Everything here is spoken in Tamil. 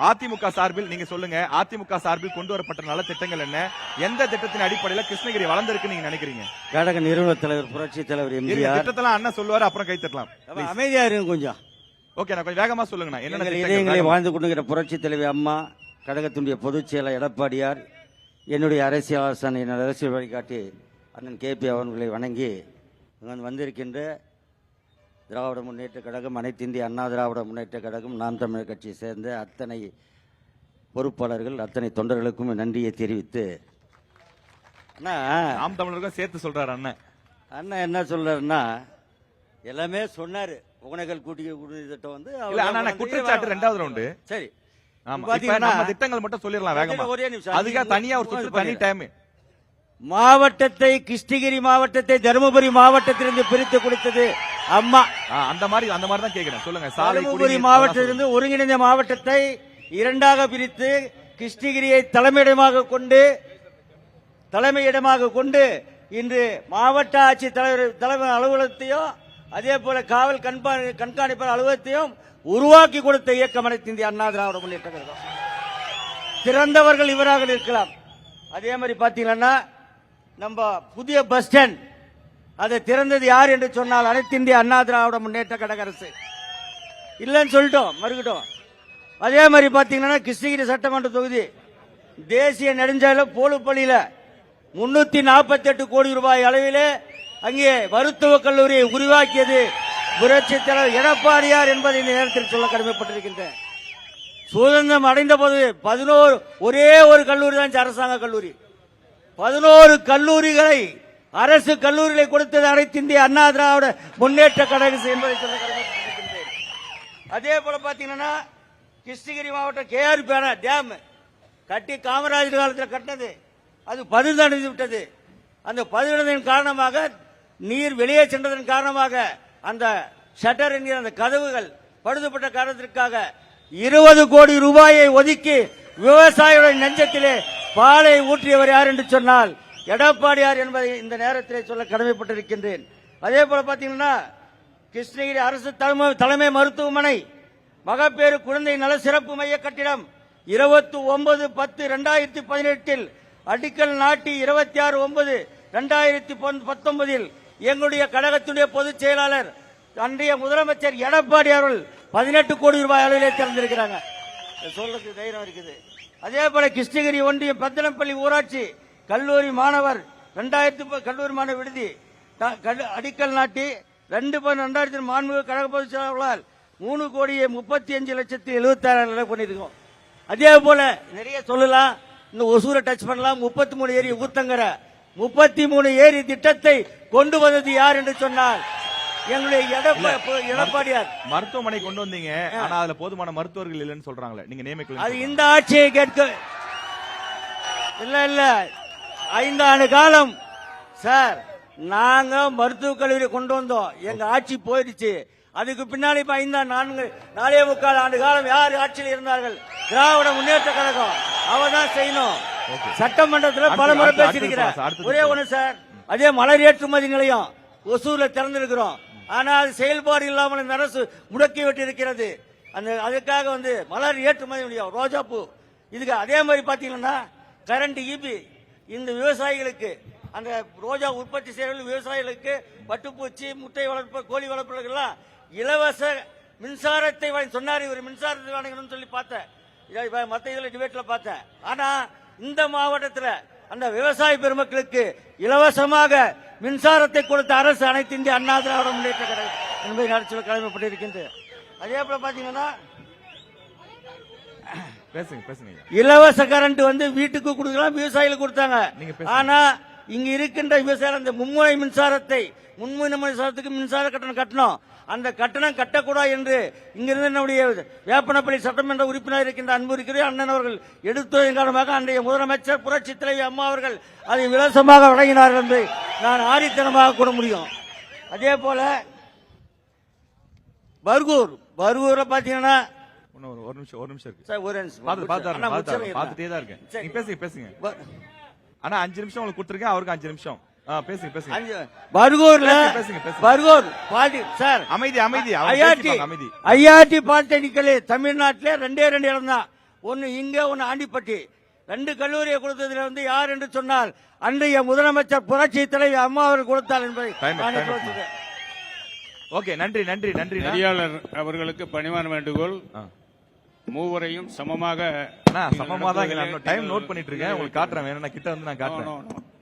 அதிமுக சார்பில் நீங்க சொல்லுங்க, அதிமுக சார்பில் கொண்டு வரப்பட்ட நல திட்டங்கள் என்ன, எந்த திட்டத்தின் அடிப்படையில் கிருஷ்ணகிரி வளர்ந்திருக்கு நீங்க நினைக்கிறீங்க? கழக நிறுவன தலைவர் புரட்சி தலைவர் எம்ஜிஆர் திட்டத்தெல்லாம் அண்ணன் சொல்லுவாரு, அப்புறம் கை தட்டலாம். அமைதியா இருக்கு கொஞ்சம். ஓகே, நான் கொஞ்சம் வேகமா சொல்லுங்க. என்ன இதயங்களை வாழ்ந்து கொண்டிருக்கிற புரட்சி தலைவி அம்மா, கழகத்தினுடைய பொதுச் செயலர் எடப்பாடியார், என்னுடைய அரசியல் ஆலோசனை, என்னுடைய அரசியல் வழிகாட்டி அண்ணன் கேபி அவர்களை வணங்கி வந்திருக்கின்ற திராவிட முன்னேற்ற கழகம், அனைத்து இந்திய அண்ணா திராவிட முன்னேற்ற கழகம், நாம் தமிழர் கட்சியை சேர்ந்த அத்தனை பொறுப்பாளர்கள், அத்தனை தொண்டர்களுக்கும் நன்றியை தெரிவித்து, நாம் தமிழருக்கும் சேர்த்து சொல்றாரு அண்ணன். அண்ணன் என்ன சொல்றாருன்னா, எல்லாமே சொன்னாரு. ஒகேனக்கல் கூட்டிய திட்டம் வந்து குற்றச்சாட்டு ரெண்டாவது ரவுண்டு. சரி, திட்டங்கள் மட்டும் சொல்லிடலாம் வேகமா. ஒரே நிமிஷம். அதுக்காக தனியா ஒரு தனி டைம். மாவட்டத்தை, கிருஷ்ணகிரி மாவட்டத்தை தருமபுரி மாவட்டத்திலிருந்து பிரித்து கொடுத்தது அம்மா. அந்த மாதிரி தான் கேக்குறேன், சொல்லுங்க. தருமபுரி மாவட்டத்திலிருந்து ஒருங்கிணைந்த மாவட்டத்தை இரண்டாக பிரித்து கிருஷ்ணகிரியை தலைமையிடமாக கொண்டு இன்று மாவட்ட ஆட்சி தலைமை அலுவலகத்தையும் அதே போல காவல் கண்காணிப்பாளர் அலுவலகத்தையும் உருவாக்கி கொடுத்த இயக்கம் அனைத்து இந்திய அண்ணா திராவிட முன்னேற்ற கழகம். திறந்தவர்கள் இவராக இருக்கலாம். அதே மாதிரி பாத்தீங்கன்னா நம்ம புதிய பஸ் ஸ்டாண்ட் அதை திறந்தது யார் என்று சொன்னால் அனைத்து இந்திய அண்ணா திராவிட முன்னேற்ற கழக அரசு. இல்லைன்னு சொல்லிட்டோம், மறுக்கிட்டோம். அதே மாதிரி பாத்தீங்கன்னா கிருஷ்ணகிரி சட்டமன்ற தொகுதி தேசிய நெடுஞ்சாலை போலுப்பள்ளியில 348 கோடி ரூபாய் அளவிலே அங்கே மருத்துவக் கல்லூரியை உருவாக்கியது புரட்சி தலைவர் எடப்பாடியார் என்பதை இந்த நேரத்தில் சொல்ல கடமைப்பட்டிருக்கின்றேன். சுதந்திரம் அடைந்த போது 11 ஒரே ஒரு கல்லூரி தான் அரசாங்க கல்லூரி. 11 கல்லூரிகளை அரசு கல்லூரிகளை கொடுத்தது அனைத்து இந்திய அண்ணா திராவிட முன்னேற்ற கழகம் என்பதை சொல்ல கடமைப்பட்டிருக்கின்றேன். அதே போல பாத்தீங்கன்னா கிருஷ்ணகிரி மாவட்டம் கேஆர் பேனா டேம் கட்டி காமராஜர் காலத்தில் கட்டினது, அது பழுதடைந்து விட்டது. அந்த பழுதடைந்ததன் காரணமாக நீர் வெளியே சென்றதன் காரணமாக அந்த ஷட்டர் என்கிற அந்த கதவுகள் பழுதுபட்ட காரணத்திற்காக 20 கோடி ரூபாயை ஒதுக்கி விவசாயிகளின் நெஞ்சத்திலே பாலை ஊற்றியவர் யார் என்று சொன்னால் எடப்பாடியார் என்பதை இந்த நேரத்திலே சொல்ல கடமைப்பட்டிருக்கின்றேன். அதே போல பாத்தீங்கன்னா கிருஷ்ணகிரி அரசு தலைமை மருத்துவமனை மகப்பேறு குழந்தை நல சிறப்பு மைய கட்டிடம் 29/10/2018 அடிக்கல் நாட்டி 26/9/2019 எங்களுடைய கழகத்துடைய பொதுச் செயலாளர் அன்றைய முதலமைச்சர் எடப்பாடி அவர்கள் 18 கோடி ரூபாய் அளவிலே திறந்திருக்கிறாங்க. சொல்றதுக்கு தைரியம் இருக்குது. அதே போல கிருஷ்ணகிரி ஒன்றியம் பத்தனப்பள்ளி ஊராட்சி கல்லூரி மாணவர் 2000 கல்லூரி மாணவர் விடுதி அடிக்கல் நாட்டி 2/2000 மாண்புமிகு கழக பொதுச் செயலாளர்களால் 3,35,76,000 பண்ணிருக்கோம். அதே போல நிறைய சொல்லலாம், இந்த ஒசூரை டச் பண்ணலாம். 33 ஏரி ஊத்தங்கர 33 ஏரி திட்டத்தை கொண்டு வந்தது யார் என்று சொன்னால் எங்களுடைய எடப்பாடியார். மருத்துவமனை கொண்டு வந்தீங்க, ஆனா அதுல போதுமான மருத்துவர்கள் இல்லைன்னு சொல்றாங்களே, நீங்க நியமிக்கல. அது இந்த ஆட்சியை கேட்க இல்ல 5 ஆண்டு காலம் சார் நாங்க மருத்துவக் கல்லூரி கொண்டு வந்தோம். எங்க ஆட்சி போயிடுச்சு. அதுக்கு பின்னாடி 4.25 ஆண்டு காலம் யார் ஆட்சியில் இருந்தார்கள்? திராவிட முன்னேற்ற கழகம். அவதான் செய்யணும். சட்டமன்றத்தில் பல முறை பேசியிருக்கிறார். ஒரே ஒண்ணு சார், அதே மலர் ஏற்றுமதி நிலையம் ஒசூர்ல திறந்திருக்கிறோம். ஆனா அது செயல்பாடு இல்லாமல் இந்த அரசு முடக்கி விட்டு இருக்கிறது. அதுக்காக மலர் ஏற்றுமதி நிலையம் ரோஜா பூ இதுக்கு. அதே மாதிரி பாத்தீங்கன்னா கரண்ட் ஈபி இந்த விவசாயிகளுக்கு, அந்த ரோஜா உற்பத்தி செய்யற விவசாயிகளுக்கு பட்டுப்பூச்சி முட்டை வளர்ப்பு கோழி வளர்ப்புகள்லாம் இலவச மின்சாரத்தை சொன்னார். இவர் மின்சாரத்தை வழங்கணும்னு சொல்லி பார்த்தேன், மற்ற இதுல டிபேட்ல பார்த்தேன். ஆனா இந்த மாவட்டத்தில் அந்த விவசாய பெருமக்களுக்கு இலவசமாக மின்சாரத்தை கொடுத்த அரசு அனைத்து இந்திய அண்ணா திராவிட முன்னேற்ற கழகம் என்பதை நடத்தி கடமைப்பட்டிருக்கின்றது. அதே போல பாத்தீங்கன்னா இலவச கரண்ட் வீட்டுக்கு கொடுக்கலாம், விவசாயிகளுக்கு கொடுத்தாங்க. ஆனா இங்க இருக்கின்ற விவசாயம் அந்த மும்முனை மின்சாரத்துக்கு மின்சார கட்டணம் கட்டணும். அந்த கட்டணம் கட்டக்கூடாது என்று இங்கிருந்து நம்முடைய வேப்பனப்பள்ளி சட்டமன்ற உறுப்பினர் இருக்கின்ற அன்பு இருக்கிற அண்ணன் அவர்கள் எடுத்ததன் காரணமாக அன்றைய முதலமைச்சர் புரட்சி தலைவி அம்மா அவர்கள் அதை இலவசமாக வழங்கினார்கள் என்று நான் ஆரித்தனமாக கூற முடியும். அதே போல பர்கூர்ல பாத்தீங்கன்னா ஒரு நிமிஷம் சார், ஒரு நிமிஷம் பாத்துட்டே தான் இருக்கேன். பேசுங்க. ஆனா 5 நிமிஷம் உங்களுக்கு கொடுத்துருக்கேன், அவருக்கு 5 நிமிஷம். பேசுங்க. பர்கூர் சார், அமைதி. ஐஆர்டி பாலிடெக்னிக்கல் தமிழ்நாட்டிலே 2 இடம் தான். ஒன்னு இங்க ஒன்னு ஆண்டிப்பட்டி. 2 கல்லூரியை கொடுத்ததுல வந்து யார் என்று சொன்னால் அன்றைய முதலமைச்சர் புரட்சி தலைவி அம்மா அவர்கள் கொடுத்தார் என்பதை நான் சொல்கிறேன். ஓகே, நன்றி நன்றி நன்றி. நெறியாளர் அவர்களுக்கு பணிவான வேண்டுகோள், மூவரையும் சமமாக சமமா தான் டைம் நோட் பண்ணிட்டு இருக்கேன். உங்களுக்கு காட்டுறேன், வேணும் கிட்ட வந்து நான் காட்டுறேன்.